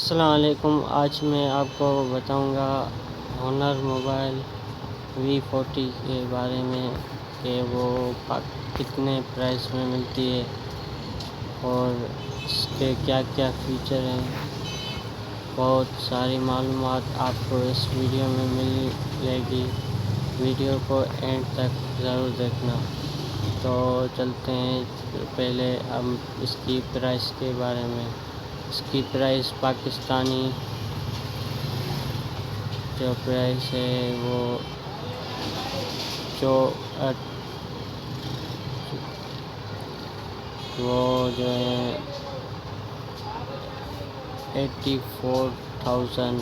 السلام علیکم۔ آج میں آپ کو بتاؤں گا ہونر موبائل V40 کے بارے میں کہ وہ کتنے پرائس میں ملتی ہے اور اس کے کیا کیا فیچر ہیں۔ بہت ساری معلومات آپ کو اس ویڈیو میں ملے گی، ویڈیو کو اینڈ تک ضرور دیکھنا۔ تو چلتے ہیں پہلے ہم اس کی پرائس کے بارے میں۔ اس کی پرائس پاکستانی جو پرائس ہے وہ جو ہے 84,000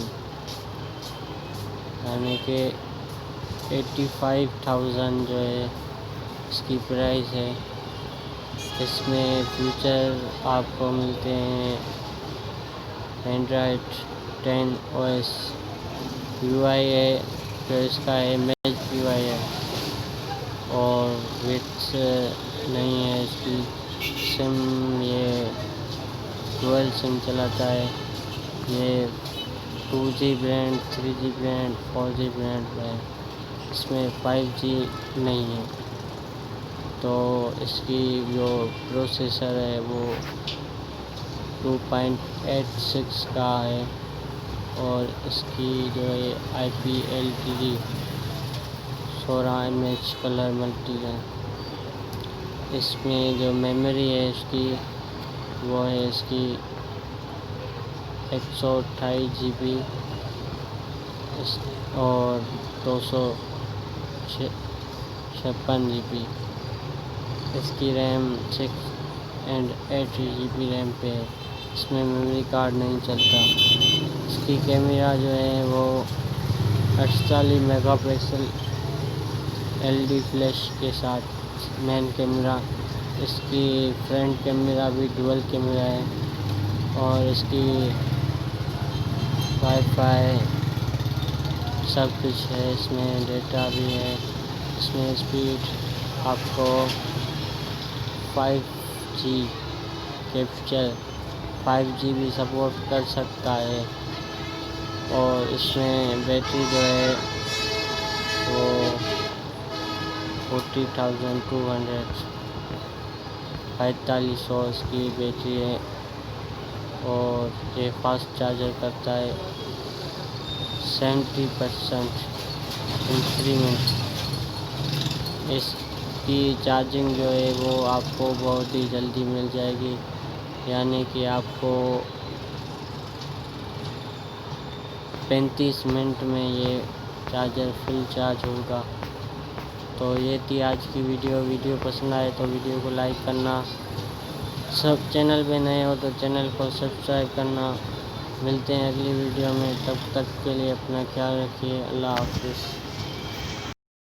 یعنی کہ 85,000 جو ہے اس کی پرائس ہے۔ اس میں فیچر آپ کو ملتے ہیں اینڈرائڈ 10 OS، UI ہے جو اس کا ہے میج UI ہے، اور وٹس نہیں ہے اس کی سم، یہ ڈوئل سم چلاتا ہے۔ یہ 2G brand, 3G brand, 4G brand ہے، اس میں 5G نہیں ہے۔ تو اس کی جو پروسیسر ہے وہ 2.86 کا ہے، اور اس کی جو ہے IP LTD 16 mAh colour multi ہے۔ اس میں جو میموری ہے اس کی وہ ہے اس کی 128 GB اور 256 GB۔ اس کی ریم 6 اور 8 GB ریم پہ ہے، اس میں میموری کارڈ نہیں چلتا۔ اس کی کیمرہ جو ہے وہ 48 میگا پکسل LED فلیش کے ساتھ مین کیمرہ۔ اس کی فرنٹ کیمرہ بھی ڈوئل کیمرہ ہے، اور اس کی وائی فائی سب کچھ ہے، اس میں ڈیٹا بھی ہے۔ اس میں اسپیڈ آپ کو 5G کیپچر 5G بھی سپورٹ کر سکتا ہے، اور اس میں بیٹری جو ہے وہ 40,200 4500 اس کی بیٹری ہے، اور یہ فاسٹ چارجر کرتا ہے 70% انکریمنٹ۔ اس کی چارجنگ جو ہے وہ آپ کو بہت ہی جلدی مل جائے گی، یعنی کہ آپ کو 35 منٹ میں یہ چارجر فل چارج ہوگا۔ تو یہ تھی آج کی ویڈیو پسند آئے تو ویڈیو کو لائک کرنا، چینل پہ نئے ہو تو چینل کو سبسکرائب کرنا۔ ملتے ہیں اگلی ویڈیو میں، تب تک کے لیے اپنا خیال رکھیے۔ اللہ حافظ۔